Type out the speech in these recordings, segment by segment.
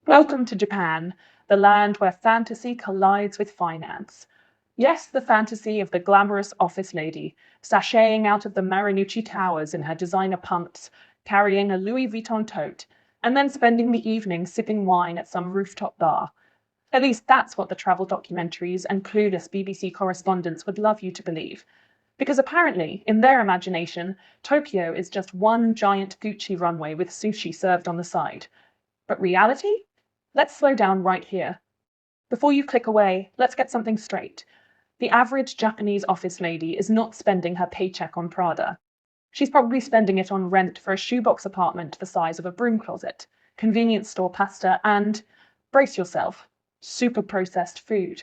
Welcome to Japan, the land where fantasy collides with finance. Yes, the fantasy of the glamorous office lady, sashaying out of the Marinucci Towers in her designer pumps, carrying a Louis Vuitton tote, and then spending the evening sipping wine at some rooftop bar. At least that's what the travel documentaries and clueless BBC correspondents would love you to believe. Because apparently, in their imagination, Tokyo is just one giant Gucci runway with sushi served on the side. But reality? Let's slow down right here. Before you click away, let's get something straight. The average Japanese office lady is not spending her paycheck on Prada. She's probably spending it on rent for a shoebox apartment the size of a broom closet, convenience store pasta, and, brace yourself, super processed food.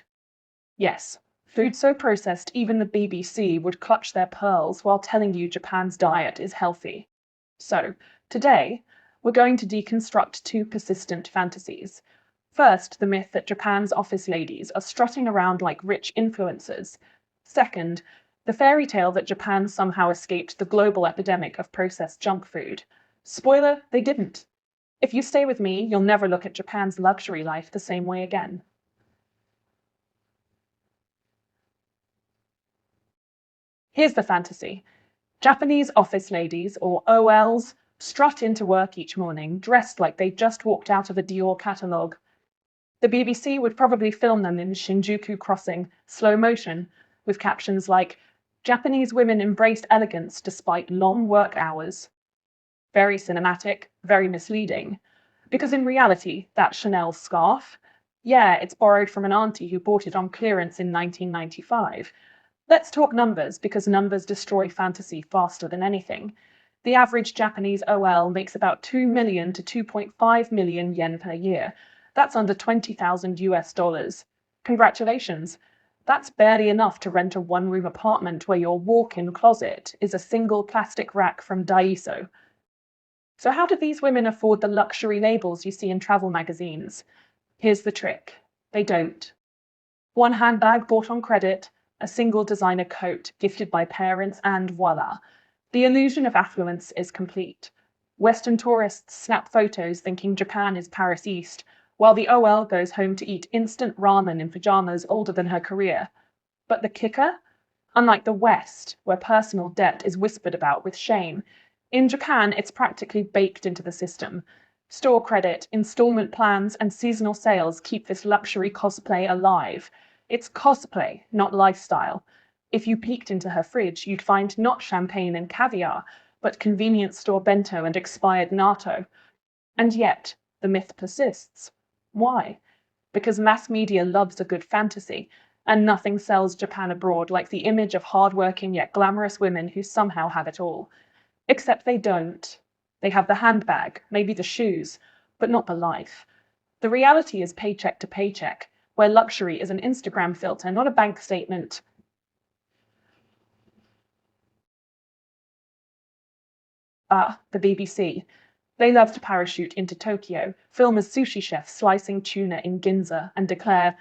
Yes, food so processed even the BBC would clutch their pearls while telling you Japan's diet is healthy. So, today, we're going to deconstruct two persistent fantasies. First, the myth that Japan's office ladies are strutting around like rich influencers. Second, the fairy tale that Japan somehow escaped the global epidemic of processed junk food. Spoiler, they didn't. If you stay with me, you'll never look at Japan's luxury life the same way again. Here's the fantasy. Japanese office ladies, or OLs, strut into work each morning dressed like they just walked out of a Dior catalogue. The BBC would probably film them in Shinjuku Crossing, slow motion, with captions like, Japanese women embraced elegance despite long work hours. Very cinematic, very misleading. Because in reality, that Chanel scarf, yeah, it's borrowed from an auntie who bought it on clearance in 1995. Let's talk numbers, because numbers destroy fantasy faster than anything. The average Japanese OL makes about 2 million to 2.5 million yen per year. That's under 20,000 US dollars. Congratulations. That's barely enough to rent a one-room apartment where your walk-in closet is a single plastic rack from Daiso. So how do these women afford the luxury labels you see in travel magazines? Here's the trick. They don't. One handbag bought on credit, a single designer coat gifted by parents, and voila. The illusion of affluence is complete. Western tourists snap photos thinking Japan is Paris East, while the OL goes home to eat instant ramen in pajamas older than her career. But the kicker? Unlike the West, where personal debt is whispered about with shame, in Japan it's practically baked into the system. Store credit, installment plans, and seasonal sales keep this luxury cosplay alive. It's cosplay, not lifestyle. If you peeked into her fridge, you'd find not champagne and caviar, but convenience store bento and expired natto. And yet, the myth persists. Why? Because mass media loves a good fantasy, and nothing sells Japan abroad like the image of hardworking yet glamorous women who somehow have it all. Except they don't. They have the handbag, maybe the shoes, but not the life. The reality is paycheck to paycheck, where luxury is an Instagram filter, not a bank statement. Ah, the BBC. They love to parachute into Tokyo, film as sushi chefs slicing tuna in Ginza, and declare,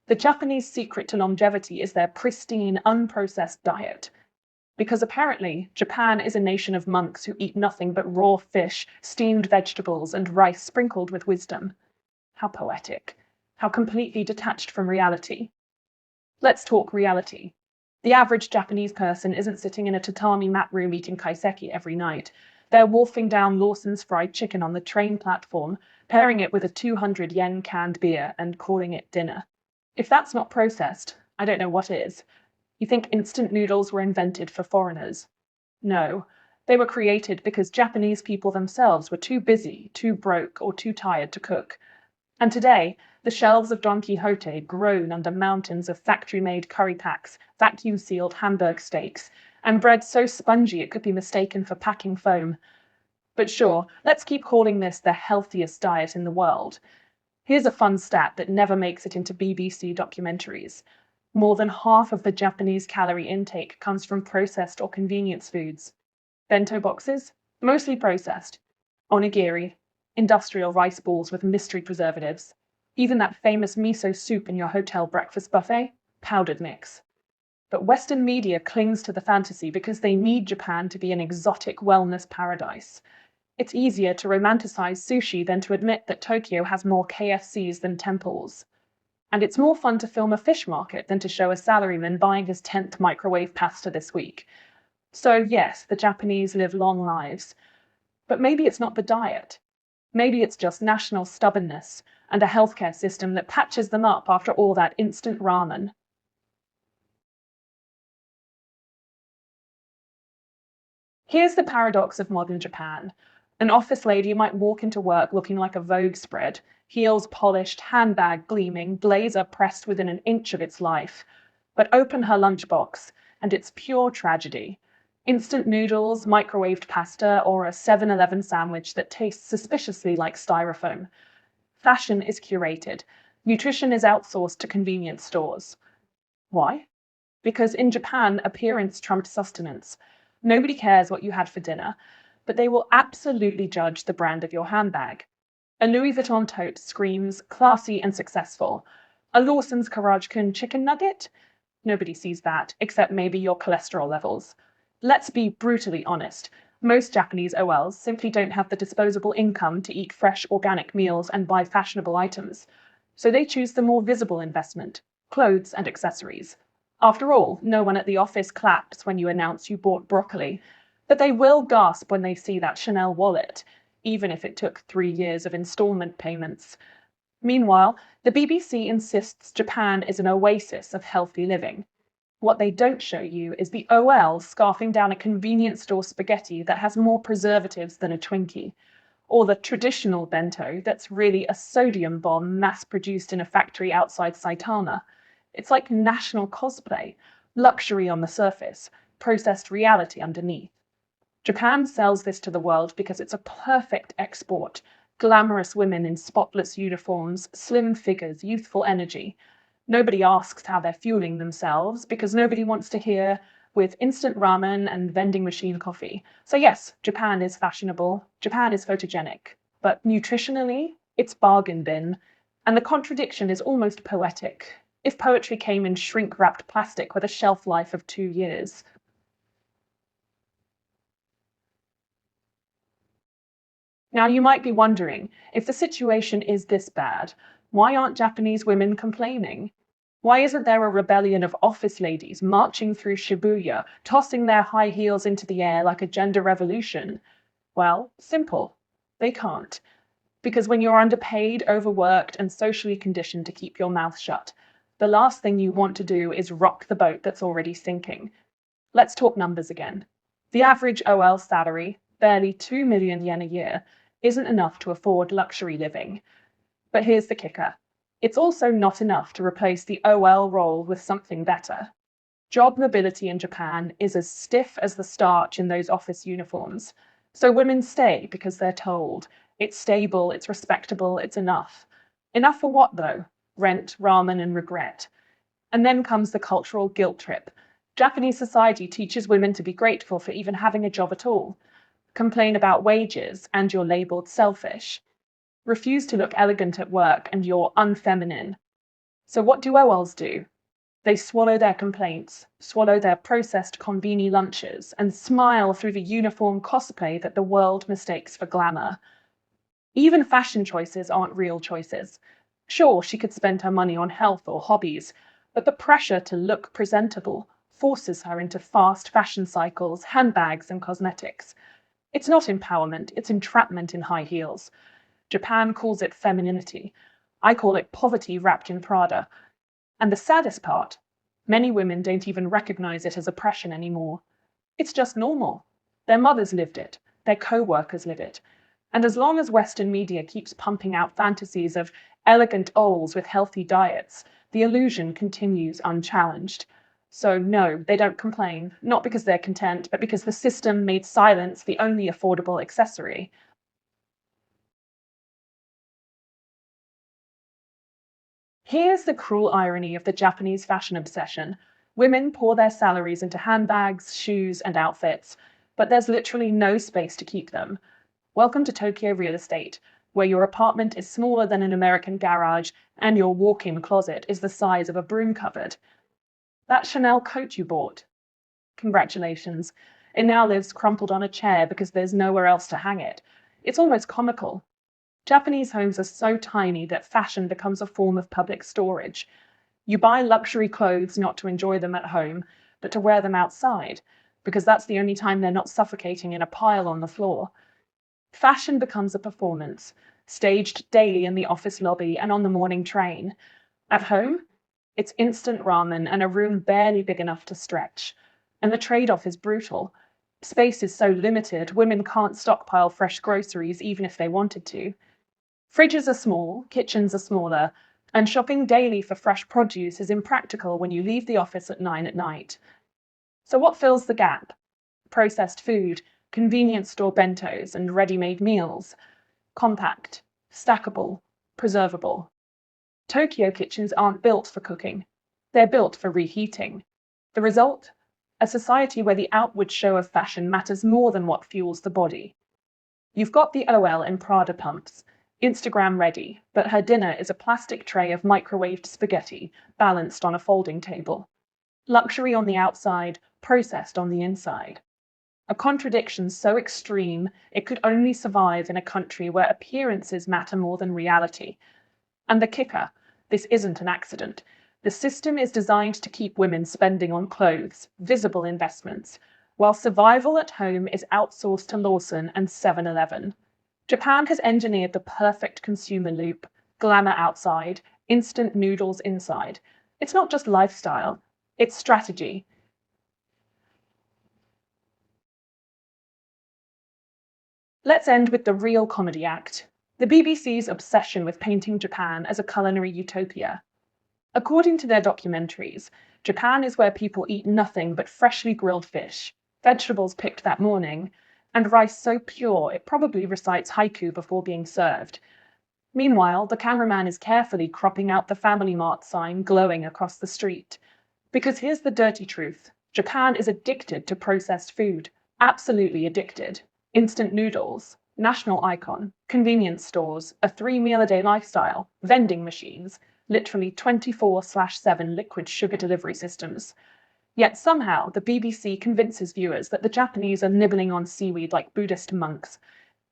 the Japanese secret to longevity is their pristine, unprocessed diet. Because apparently, Japan is a nation of monks who eat nothing but raw fish, steamed vegetables, and rice sprinkled with wisdom. How poetic. How completely detached from reality. Let's talk reality. The average Japanese person isn't sitting in a tatami mat room eating kaiseki every night. They're wolfing down Lawson's fried chicken on the train platform, pairing it with a 200 yen canned beer, and calling it dinner. If that's not processed, I don't know what is. You think instant noodles were invented for foreigners? No. They were created because Japanese people themselves were too busy, too broke, or too tired to cook. And today, the shelves of Don Quixote groan under mountains of factory-made curry packs, vacuum-sealed Hamburg steaks, and bread so spongy it could be mistaken for packing foam. But sure, let's keep calling this the healthiest diet in the world. Here's a fun stat that never makes it into BBC documentaries. More than half of the Japanese calorie intake comes from processed or convenience foods. Bento boxes? Mostly processed. Onigiri, industrial rice balls with mystery preservatives. Even that famous miso soup in your hotel breakfast buffet? Powdered mix. But Western media clings to the fantasy because they need Japan to be an exotic wellness paradise. It's easier to romanticize sushi than to admit that Tokyo has more KFCs than temples. And it's more fun to film a fish market than to show a salaryman buying his 10th microwave pasta this week. So, yes, the Japanese live long lives. But maybe it's not the diet. Maybe it's just national stubbornness and a healthcare system that patches them up after all that instant ramen. Here's the paradox of modern Japan. An office lady might walk into work looking like a Vogue spread, heels polished, handbag gleaming, blazer pressed within an inch of its life. But open her lunchbox, and it's pure tragedy. Instant noodles, microwaved pasta, or a 7-Eleven sandwich that tastes suspiciously like styrofoam. Fashion is curated. Nutrition is outsourced to convenience stores. Why? Because in Japan, appearance trumped sustenance. Nobody cares what you had for dinner, but they will absolutely judge the brand of your handbag. A Louis Vuitton tote screams classy and successful. A Lawson's Karajan chicken nugget? Nobody sees that, except maybe your cholesterol levels. Let's be brutally honest. Most Japanese OLs simply don't have the disposable income to eat fresh organic meals and buy fashionable items. So they choose the more visible investment, clothes and accessories. After all, no one at the office claps when you announce you bought broccoli, but they will gasp when they see that Chanel wallet, even if it took 3 years of installment payments. Meanwhile, the BBC insists Japan is an oasis of healthy living. What they don't show you is the OL scarfing down a convenience store spaghetti that has more preservatives than a Twinkie, or the traditional bento that's really a sodium bomb mass-produced in a factory outside Saitama. It's like national cosplay, luxury on the surface, processed reality underneath. Japan sells this to the world because it's a perfect export. Glamorous women in spotless uniforms, slim figures, youthful energy. Nobody asks how they're fueling themselves because nobody wants to hear with instant ramen and vending machine coffee. So yes, Japan is fashionable, Japan is photogenic, but nutritionally, it's bargain bin. And the contradiction is almost poetic, if poetry came in shrink-wrapped plastic with a shelf life of 2 years. Now, you might be wondering, if the situation is this bad, why aren't Japanese women complaining? Why isn't there a rebellion of office ladies marching through Shibuya, tossing their high heels into the air like a gender revolution? Well, simple. They can't. Because when you're underpaid, overworked, and socially conditioned to keep your mouth shut, the last thing you want to do is rock the boat that's already sinking. Let's talk numbers again. The average OL salary, barely 2 million yen a year, isn't enough to afford luxury living. But here's the kicker. It's also not enough to replace the OL role with something better. Job mobility in Japan is as stiff as the starch in those office uniforms. So women stay because they're told. It's stable, it's respectable, it's enough. Enough for what, though? Rent, ramen, and regret. And then comes the cultural guilt trip. Japanese society teaches women to be grateful for even having a job at all. Complain about wages, and you're labeled selfish. Refuse to look elegant at work, and you're unfeminine. So what do OLs do? They swallow their complaints, swallow their processed conveni lunches, and smile through the uniform cosplay that the world mistakes for glamour. Even fashion choices aren't real choices. Sure, she could spend her money on health or hobbies, but the pressure to look presentable forces her into fast fashion cycles, handbags, and cosmetics. It's not empowerment, it's entrapment in high heels. Japan calls it femininity. I call it poverty wrapped in Prada. And the saddest part, many women don't even recognize it as oppression anymore. It's just normal. Their mothers lived it, their co-workers live it. And as long as Western media keeps pumping out fantasies of elegant ols with healthy diets, the illusion continues unchallenged. So no, they don't complain, not because they're content, but because the system made silence the only affordable accessory. Here's the cruel irony of the Japanese fashion obsession. Women pour their salaries into handbags, shoes, and outfits, but there's literally no space to keep them. Welcome to Tokyo real estate, where your apartment is smaller than an American garage and your walk-in closet is the size of a broom cupboard. That Chanel coat you bought? Congratulations. It now lives crumpled on a chair because there's nowhere else to hang it. It's almost comical. Japanese homes are so tiny that fashion becomes a form of public storage. You buy luxury clothes not to enjoy them at home, but to wear them outside, because that's the only time they're not suffocating in a pile on the floor. Fashion becomes a performance, staged daily in the office lobby and on the morning train. At home, it's instant ramen and a room barely big enough to stretch. And the trade-off is brutal. Space is so limited, women can't stockpile fresh groceries even if they wanted to. Fridges are small, kitchens are smaller, and shopping daily for fresh produce is impractical when you leave the office at 9 at night. So what fills the gap? Processed food, convenience store bentos, and ready-made meals. Compact, stackable, preservable. Tokyo kitchens aren't built for cooking. They're built for reheating. The result? A society where the outward show of fashion matters more than what fuels the body. You've got the OL in Prada pumps, Instagram ready, but her dinner is a plastic tray of microwaved spaghetti balanced on a folding table. Luxury on the outside, processed on the inside. A contradiction so extreme it could only survive in a country where appearances matter more than reality. And the kicker, this isn't an accident. The system is designed to keep women spending on clothes, visible investments, while survival at home is outsourced to Lawson and 7-Eleven. Japan has engineered the perfect consumer loop: glamour outside, instant noodles inside. It's not just lifestyle, it's strategy. Let's end with the real comedy act: the BBC's obsession with painting Japan as a culinary utopia. According to their documentaries, Japan is where people eat nothing but freshly grilled fish, vegetables picked that morning, and rice so pure it probably recites haiku before being served. Meanwhile, the cameraman is carefully cropping out the Family Mart sign glowing across the street. Because here's the dirty truth: Japan is addicted to processed food, absolutely addicted. Instant noodles, national icon, convenience stores, a 3-meal-a-day lifestyle, vending machines, literally 24/7 liquid sugar delivery systems. Yet somehow the BBC convinces viewers that the Japanese are nibbling on seaweed like Buddhist monks.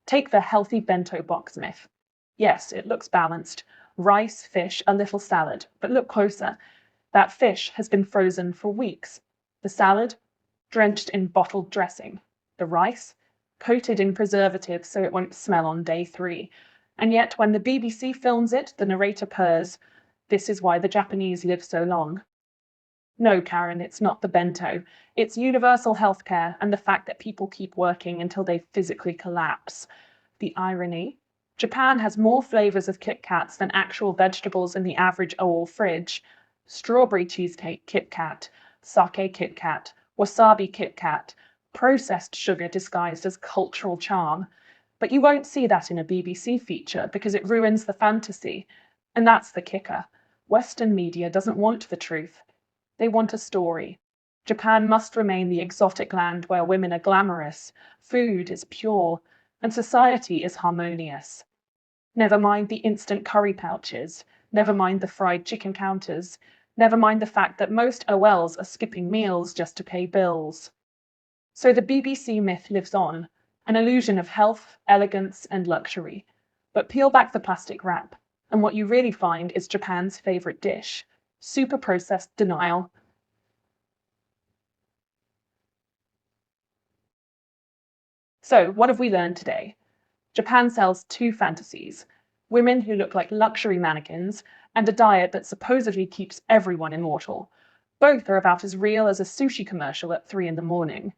Take the healthy bento box myth. Yes, it looks balanced: rice, fish, a little salad. But look closer. That fish has been frozen for weeks. The salad, drenched in bottled dressing. The rice, coated in preservatives so it won't smell on day 3. And yet when the BBC films it, the narrator purrs, "This is why the Japanese live so long." No, Karen, it's not the bento. It's universal healthcare and the fact that people keep working until they physically collapse. The irony? Japan has more flavors of Kit Kats than actual vegetables in the average OL fridge. Strawberry cheesecake Kit Kat, sake Kit Kat, wasabi Kit Kat, processed sugar disguised as cultural charm. But you won't see that in a BBC feature because it ruins the fantasy. And that's the kicker. Western media doesn't want the truth. They want a story. Japan must remain the exotic land where women are glamorous, food is pure, and society is harmonious. Never mind the instant curry pouches, never mind the fried chicken counters, never mind the fact that most OLs are skipping meals just to pay bills. So the BBC myth lives on, an illusion of health, elegance, and luxury. But peel back the plastic wrap, and what you really find is Japan's favorite dish: super processed denial. So, what have we learned today? Japan sells 2 fantasies: women who look like luxury mannequins, and a diet that supposedly keeps everyone immortal. Both are about as real as a sushi commercial at 3 in the morning.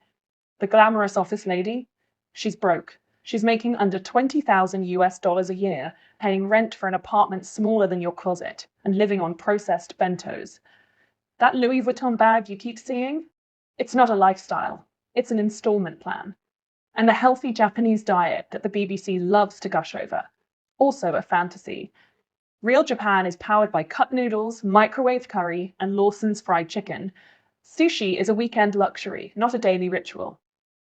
The glamorous office lady? She's broke. She's making under $20,000 a year, paying rent for an apartment smaller than your closet, and living on processed bentos. That Louis Vuitton bag you keep seeing? It's not a lifestyle. It's an installment plan. And the healthy Japanese diet that the BBC loves to gush over? Also a fantasy. Real Japan is powered by cup noodles, microwave curry, and Lawson's fried chicken. Sushi is a weekend luxury, not a daily ritual.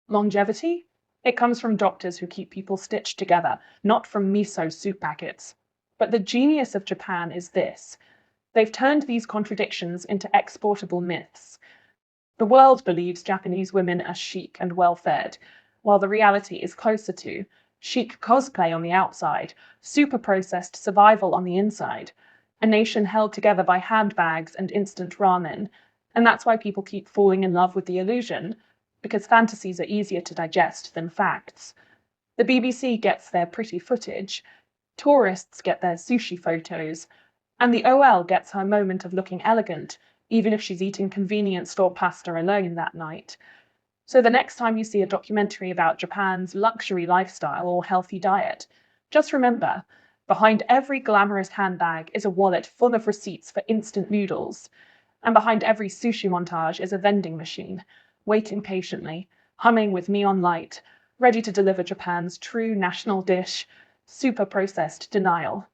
Longevity? It comes from doctors who keep people stitched together, not from miso soup packets. But the genius of Japan is this: they've turned these contradictions into exportable myths. The world believes Japanese women are chic and well-fed, while the reality is closer to chic cosplay on the outside, super processed survival on the inside. A nation held together by handbags and instant ramen. And that's why people keep falling in love with the illusion, because fantasies are easier to digest than facts. The BBC gets their pretty footage, tourists get their sushi photos, and the OL gets her moment of looking elegant, even if she's eating convenience store pasta alone that night. So the next time you see a documentary about Japan's luxury lifestyle or healthy diet, just remember, behind every glamorous handbag is a wallet full of receipts for instant noodles. And behind every sushi montage is a vending machine, waiting patiently, humming with neon light, ready to deliver Japan's true national dish, super processed denial.